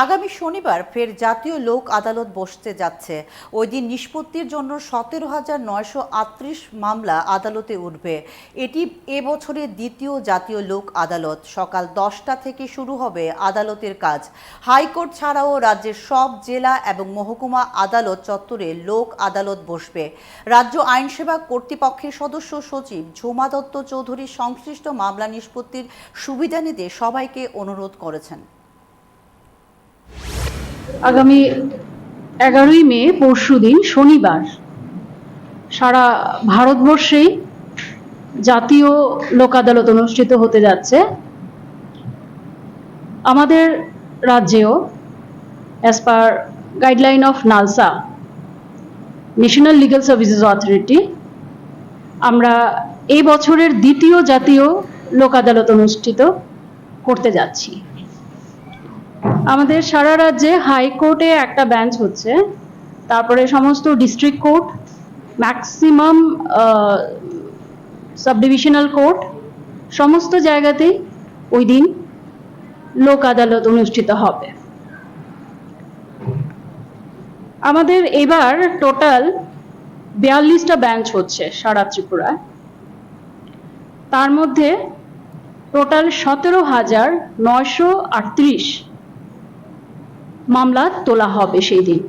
আগামী শনিবার ফের জাতীয় লোক আদালত বসতে যাচ্ছে। ওই দিন নিষ্পত্তির জন্য 17,938 মামলা আদালতে উঠবে। এটি এবছরের দ্বিতীয় জাতীয় লোক আদালত। সকাল 10টা থেকে শুরু হবে আদালতের কাজ। হাইকোর্ট ছাড়াও রাজ্যের সব জেলা এবং মহকুমা আদালত চত্বরে লোক আদালত বসবে। রাজ্য আইনসেবা কর্তৃপক্ষের সদস্য সচিব ঝুমা দত্ত চৌধুরী সংশ্লিষ্ট মামলা নিষ্পত্তির সুবিধা নিতে সবাইকে অনুরোধ করেছেন। আগামী 11ই মে পরশুদিন শনিবার সারা ভারতবর্ষেই জাতীয় লোক আদালত অনুষ্ঠিত হতে যাচ্ছে। আমাদের রাজ্যেও as per guideline of NALSA, national legal services authority, আমরা এই বছরের দ্বিতীয় জাতীয় লোক আদালত অনুষ্ঠিত করতে যাচ্ছি। আমাদের সারা রাজ্যে হাইকোর্টে একটা বেঞ্চ হচ্ছে, তারপরে সমস্ত district court, maximum sub divisional court, সমস্ত জায়গাতেই ওই দিন লোক আদালত অনুষ্ঠিত হবে। আমাদের এবার টোটাল 42টা বেঞ্চ হচ্ছে সারা ত্রিপুরায়। তার মধ্যে টোটাল 17,938 মামলা তোলা হবে সেই দিন।